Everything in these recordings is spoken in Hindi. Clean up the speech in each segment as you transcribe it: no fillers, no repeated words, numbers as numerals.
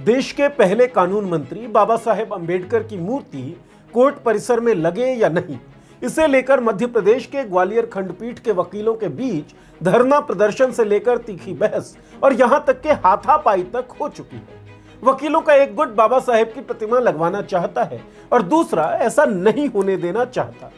देश के पहले कानून मंत्री बाबा साहेब अंबेडकर की मूर्ति कोर्ट परिसर में लगे या नहीं, इसे लेकर मध्य प्रदेश के ग्वालियर खंडपीठ के वकीलों के बीच धरना प्रदर्शन से लेकर तीखी बहस और यहां तक के हाथापाई तक हो चुकी है। वकीलों का एक गुट बाबा साहेब की प्रतिमा लगवाना चाहता है और दूसरा ऐसा नहीं होने देना चाहता।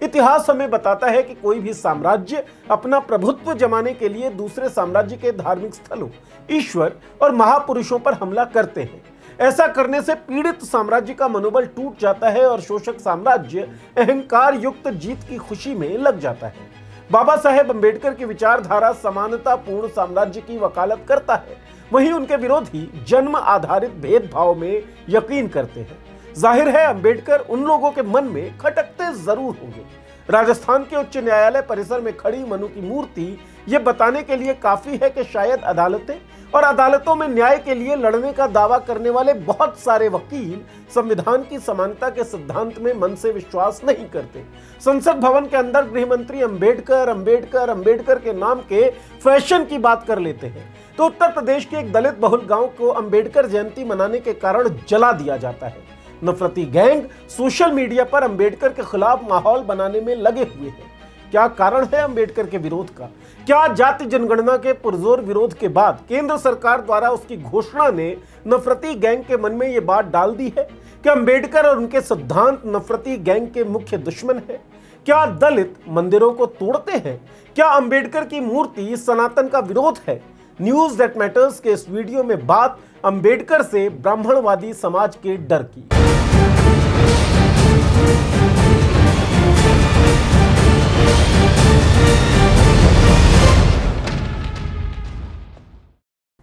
इतिहास हमें बताता है कि कोई भी साम्राज्य अपना प्रभुत्व जमाने के लिए दूसरे साम्राज्य के धार्मिक स्थलों, ईश्वर और महापुरुषों पर हमला करते हैं। ऐसा करने से पीड़ित साम्राज्य का मनोबल टूट जाता है और शोषक साम्राज्य अहंकार युक्त जीत की खुशी में लग जाता है। बाबा साहेब अंबेडकर की विचारधारा समानतापूर्ण साम्राज्य की वकालत करता है, वहीं उनके विरोधी जन्म आधारित भेदभाव में यकीन करते हैं। जाहिर है अंबेडकर उन लोगों के मन में खटकते जरूर होंगे। राजस्थान के उच्च न्यायालय परिसर में खड़ी मनु की मूर्ति ये बताने के लिए काफी है कि शायद अदालतें और अदालतों में न्याय के लिए लड़ने का दावा करने वाले बहुत सारे वकील संविधान की समानता के सिद्धांत में मन से विश्वास नहीं करते। संसद भवन के अंदर गृह मंत्री अंबेडकर अंबेडकर अंबेडकर के नाम के फैशन की बात कर लेते हैं, तो उत्तर प्रदेश के एक दलित बहुल गांव को अंबेडकर जयंती मनाने के कारण जला दिया जाता है। नफरती गैंग सोशल मीडिया पर अंबेडकर के खिलाफ माहौल बनाने में लगे हुए हैं। क्या कारण है अंबेडकर के विरोध का? क्या जाति जनगणना के पुरजोर विरोध के बाद केंद्र सरकार द्वारा उसकी घोषणा ने नफरती गैंग के मन में यह बात डाल दी है कि अंबेडकर और उनके सिद्धांत नफरती गैंग के मुख्य दुश्मन है? क्या दलित मंदिरों को तोड़ते हैं? क्या अंबेडकर की मूर्ति सनातन का विरोध है? न्यूज दैट मैटर्स के इस वीडियो में बात अंबेडकर से ब्राह्मणवादी समाज के डर की।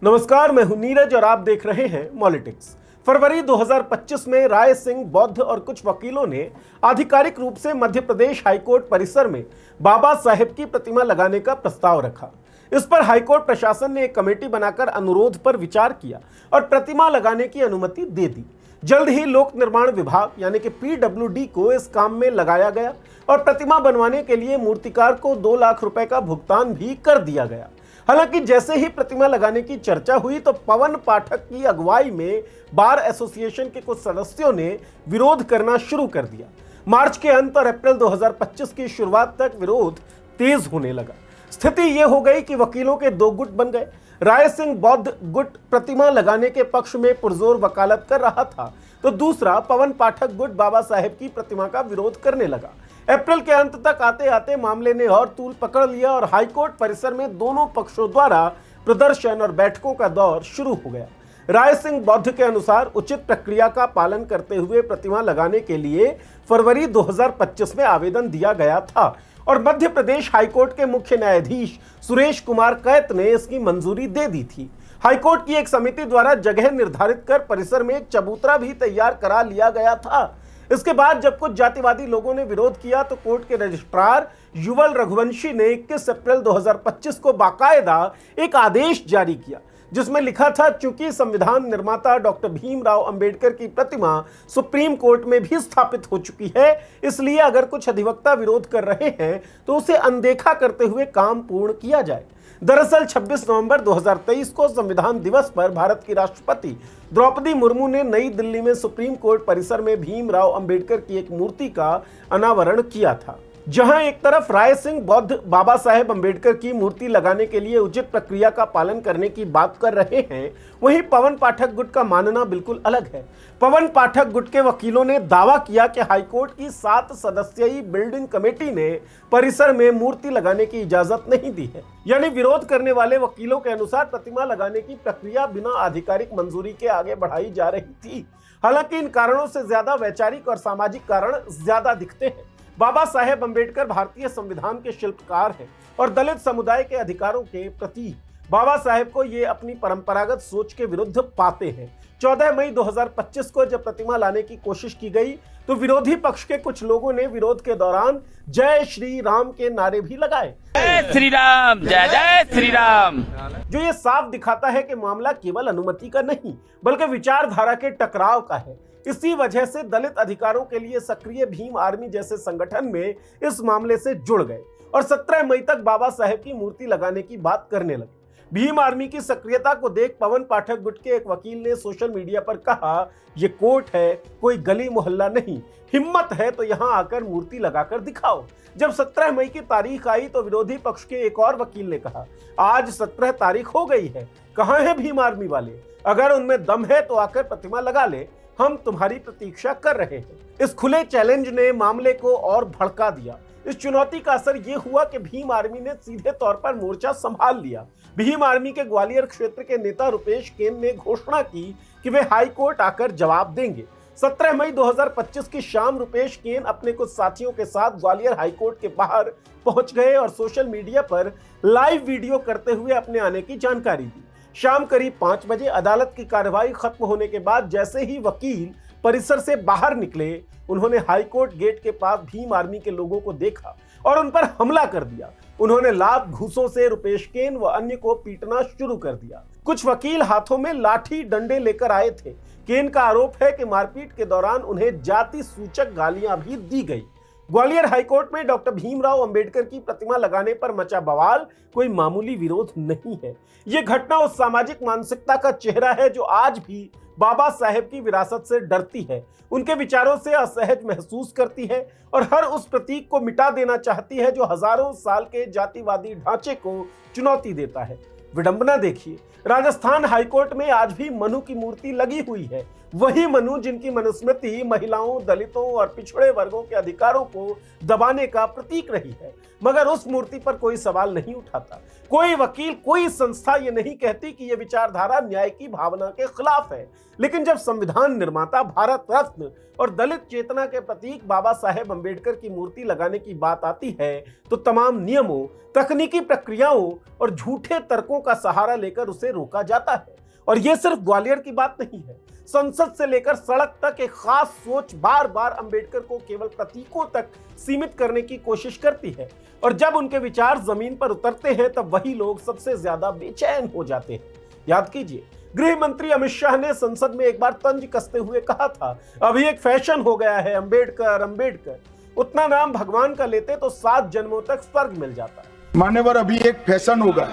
नमस्कार, मैं हूं नीरज और आप देख रहे हैं मॉलिटिक्स। फरवरी 2025 में राय सिंह बौद्ध और कुछ वकीलों ने आधिकारिक रूप से मध्य प्रदेश हाईकोर्ट परिसर में बाबा साहेब की प्रतिमा लगाने का प्रस्ताव रखा। इस पर हाईकोर्ट प्रशासन ने एक कमेटी बनाकर अनुरोध पर विचार किया और प्रतिमा लगाने की अनुमति दे दी। जल्द ही लोक निर्माण विभाग यानी कि PWD को इस काम में लगाया गया और प्रतिमा बनवाने के लिए मूर्तिकार को 2 लाख रुपए का भुगतान भी कर दिया गया। हालांकि जैसे ही प्रतिमा लगाने की चर्चा हुई तो पवन पाठक की अगुवाई में बार एसोसिएशन के कुछ सदस्यों ने विरोध करना शुरू कर दिया। मार्च के अंत और अप्रैल 2025 की शुरुआत तक विरोध तेज होने लगा। स्थिति यह हो गई कि वकीलों के 2 गुट बन गए। राय सिंह बौद्ध गुट प्रतिमा लगाने के पक्ष में पुरजोर वकालत कर रहा था, तो दूसरा पवन पाठक गुट बाबा साहेब की प्रतिमा का विरोध करने लगा। अप्रैल के अंत तक आते आते मामले ने और तूल पकड़ लिया और हाईकोर्ट परिसर में दोनों पक्षों द्वारा प्रदर्शन और बैठकों का दौर शुरू हो गया। राय सिंह बौद्ध के अनुसार उचित प्रक्रिया का पालन करते हुए प्रतिमा लगाने के लिए फरवरी 2025 में आवेदन दिया गया था और मध्य प्रदेश हाईकोर्ट के मुख्य न्यायाधीश सुरेश कुमार कैत ने इसकी मंजूरी दे दी थी। हाईकोर्ट की एक समिति द्वारा जगह निर्धारित कर परिसर में एक चबूतरा भी तैयार करा लिया गया था। इसके बाद जब कुछ जातिवादी लोगों ने विरोध किया तो कोर्ट के रजिस्ट्रार युवल रघुवंशी ने 21 अप्रैल 2025 को बाकायदा एक आदेश जारी किया, जिसमें लिखा था, चूंकि संविधान निर्माता डॉक्टर भीमराव अंबेडकर की प्रतिमा सुप्रीम कोर्ट में भी स्थापित हो चुकी है, इसलिए अगर कुछ अधिवक्ता विरोध कर रहे हैं तो उसे अनदेखा करते हुए काम पूर्ण किया जाए। दरअसल 26 नवंबर 2023 को संविधान दिवस पर भारत की राष्ट्रपति द्रौपदी मुर्मू ने नई दिल्ली में सुप्रीम कोर्ट परिसर में भीमराव अंबेडकर की एक मूर्ति का अनावरण किया था। जहां एक तरफ राय सिंह बौद्ध बाबा साहेब अंबेडकर की मूर्ति लगाने के लिए उचित प्रक्रिया का पालन करने की बात कर रहे हैं, वहीं पवन पाठक गुट का मानना बिल्कुल अलग है। पवन पाठक गुट के वकीलों ने दावा किया कि हाईकोर्ट की 7 सदस्यीय बिल्डिंग कमेटी ने परिसर में मूर्ति लगाने की इजाजत नहीं दी है। यानी विरोध करने वाले वकीलों के अनुसार प्रतिमा लगाने की प्रक्रिया बिना आधिकारिक मंजूरी के आगे बढ़ाई जा रही थी। हालांकि इन कारणों से ज्यादा वैचारिक और सामाजिक कारण ज्यादा दिखते हैं। बाबा साहेब अंबेडकर भारतीय संविधान के शिल्पकार हैं और दलित समुदाय के अधिकारों के प्रतीक। बाबा साहेब को ये अपनी परंपरागत सोच के विरुद्ध पाते हैं। 14 मई 2025 को जब प्रतिमा लाने की कोशिश की गई तो विरोधी पक्ष के कुछ लोगों ने विरोध के दौरान जय श्री राम के नारे भी लगाए। जय श्री राम, जय जय श्री राम, जो ये साफ दिखाता है कि मामला केवल अनुमति का नहीं बल्कि विचारधारा के टकराव का है। इसी वजह से दलित अधिकारों के लिए सक्रिय भीम आर्मी जैसे संगठन में इस मामले से जुड़ गए और 17 मई तक बाबा साहेब की मूर्ति लगाने की बात करने लगे। भीम आर्मी की सक्रियता को देख पवन पाठक गुट के एक वकील ने सोशल मीडिया पर कहा, ये कोर्ट है, कोई गली मोहल्ला नहीं, हिम्मत है तो यहां आकर मूर्ति लगाकर दिखाओ। जब 17 मई की तारीख आई तो विरोधी पक्ष के एक और वकील ने कहा, आज 17 तारीख हो गई है, कहां है भीम आर्मी वाले? अगर उनमें दम है तो आकर प्रतिमा लगा ले, हम तुम्हारी प्रतीक्षा कर रहे हैं। इस खुले चैलेंज ने मामले को और भड़का दिया। इस चुनौती का असर यह हुआ कि भीम आर्मी ने सीधे तौर पर मोर्चा संभाल लिया। भीम आर्मी के ग्वालियर क्षेत्र के नेता रुपेश केन ने घोषणा की कि वे हाई कोर्ट आकर जवाब देंगे। 17 मई 2025 की शाम रुपेश केन अपने कुछ साथियों के साथ ग्वालियर हाई कोर्ट के बाहर पहुंच गए और सोशल मीडिया पर लाइव वीडियो करते हुए अपने आने की जानकारी दी। शाम करीब 5 बजे अदालत की कार्रवाई खत्म होने के बाद जैसे ही वकील परिसर से बाहर निकले, उन्होंने हाईकोर्ट गेट के पास भीम आर्मी के लोगों को देखा और उन पर हमला कर दिया। उन्होंने लात घूंसों से रुपेश केन व अन्य को पीटना शुरू कर दिया। कुछ वकील हाथों में लाठी डंडे लेकर आए थे। केन का आरोप है कि मारपीट के दौरान उन्हें जाति सूचक गालियां भी दी गई। ग्वालियर हाईकोर्ट में डॉक्टर भीमराव अंबेडकर की प्रतिमा लगाने पर मचा बवाल कोई मामूली विरोध नहीं है। यह घटना उस सामाजिक मानसिकता का चेहरा है जो आज भी बाबा साहेब की विरासत से डरती है, उनके विचारों से असहज महसूस करती है और हर उस प्रतीक को मिटा देना चाहती है जो हजारों साल के जातिवादी ढांचे को चुनौती देता है। विडंबना देखिए, राजस्थान हाईकोर्ट में आज भी मनु की मूर्ति लगी हुई है। वही मनु जिनकी मनुस्मृति महिलाओं, दलितों और पिछड़े वर्गों के अधिकारों को दबाने का प्रतीक रही है, मगर उस मूर्ति पर कोई सवाल नहीं उठाता। कोई वकील, कोई संस्था ये नहीं कहती कि यह विचारधारा न्याय की भावना के खिलाफ है। लेकिन जब संविधान निर्माता, भारत रत्न और दलित चेतना के प्रतीक बाबा साहेब अंबेडकर की मूर्ति लगाने की बात आती है तो तमाम नियमों, तकनीकी प्रक्रियाओं और झूठे तर्कों का सहारा लेकर उसे रोका जाता है। और यह सिर्फ ग्वालियर की बात नहीं है। संसद से लेकर सड़क तक एक खास सोच बार बार अंबेडकर को केवल प्रतीकों तक सीमित करने की कोशिश करती है और जब उनके विचार जमीन पर उतरते हैं तब वही लोग सबसे ज्यादा बेचैन हो जाते हैं। याद कीजिए, गृह मंत्री अमित शाह ने संसद में एक बार तंज कसते हुए कहा था, अभी एक फैशन हो गया है अंबेडकर अंबेडकर, उतना नाम भगवान का लेते तो 7 जन्मों तक स्वर्ग मिल जाता। मान्यवर, अभी एक फैशन होगा,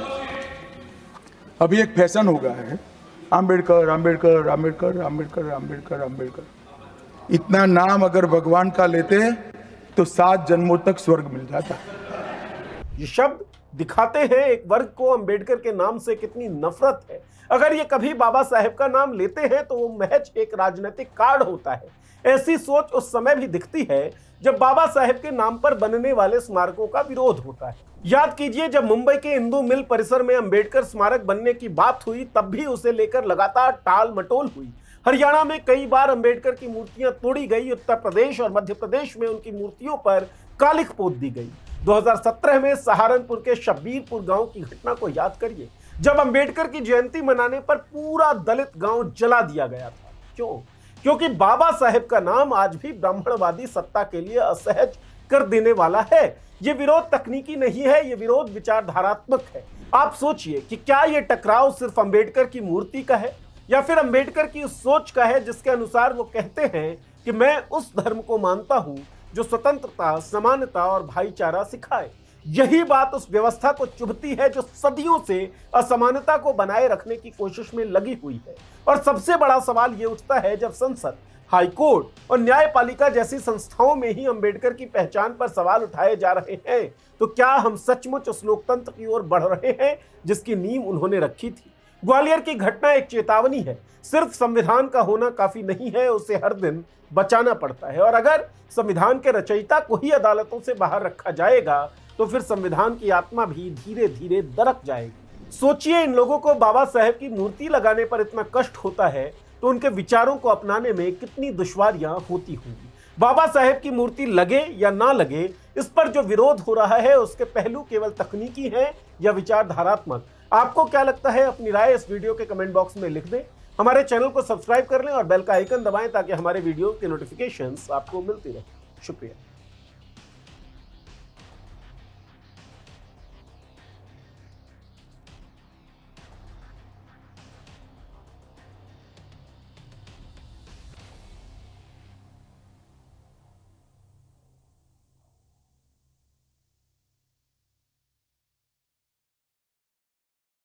अभी एक फैशन हो गया है, अंबेडकर अंबेडकर अंबेडकर अंबेडकर अंबेडकर अंबेडकर। इतना नाम अगर भगवान का लेते हैं तो 7 जन्मों तक स्वर्ग मिल जाता। ये शब्द दिखाते हैं एक वर्ग को अंबेडकर के नाम से कितनी नफरत है। अगर ये कभी बाबा साहेब का नाम लेते हैं तो वो महज एक राजनीतिक कार्ड होता है। ऐसी सोच उस समय भी दिखती है जब बाबा साहेब के नाम पर बनने वाले स्मारकों का विरोध होता है। याद कीजिए, जब मुंबई के इंदू मिल परिसर में अंबेडकर स्मारक बनने की बात हुई तब भी उसे लेकर लगातार टाल मटोल हुई। हरियाणा में कई बार अंबेडकर की मूर्तियां तोड़ी गई। उत्तर प्रदेश और मध्य प्रदेश में उनकी मूर्तियों पर कालिख पोत दी गई। 2017 में सहारनपुर के शब्बीरपुर गांव की घटना को याद करिए, जब अंबेडकर की जयंती मनाने पर पूरा दलित गांव जला दिया गया था। क्यों? क्योंकि बाबा साहेब का नाम आज भी ब्राह्मणवादी सत्ता के लिए असहज कर देने वाला है। ये विरोध तकनीकी नहीं है, ये विरोध विचारधारात्मक है। आप सोचिए कि क्या ये टकराव सिर्फ अंबेडकर की मूर्ति का है या फिर अंबेडकर की उस सोच का है जिसके अनुसार वो कहते हैं कि मैं उस धर्म को मानता हूं जो स्वतंत्रता, समानता और भाईचारा सिखाए। यही बात उस व्यवस्था को चुभती है जो सदियों से असमानता को बनाए रखने की कोशिश में लगी हुई है। और सबसे बड़ा सवाल ये उठता है, जब संसद, हाईकोर्ट और न्यायपालिका जैसी संस्थाओं में ही अंबेडकर की पहचान पर सवाल उठाए जा रहे हैं, तो क्या हम सचमुच उस लोकतंत्र की ओर बढ़ रहे हैं जिसकी नींव उन्होंने रखी थी? ग्वालियर की घटना एक चेतावनी है। सिर्फ संविधान का होना काफी नहीं है, उसे हर दिन बचाना पड़ता है। और अगर संविधान के रचयिता को ही अदालतों से बाहर रखा जाएगा तो फिर संविधान की आत्मा भी धीरे धीरे दरक जाएगी। सोचिए, इन लोगों को बाबा साहेब की मूर्ति लगाने पर इतना कष्ट होता है तो उनके विचारों को अपनाने में कितनी दुश्वारियां होती होंगी। बाबा साहेब की मूर्ति लगे या ना लगे, इस पर जो विरोध हो रहा है उसके पहलू केवल तकनीकी हैं या विचारधारात्मक? आपको क्या लगता है? अपनी राय इस वीडियो के कमेंट बॉक्स में लिख दें। हमारे चैनल को सब्सक्राइब कर लें और बेल का आइकन दबाएं ताकि हमारे वीडियो के नोटिफिकेशंस आपको मिलती रहे। शुक्रिया।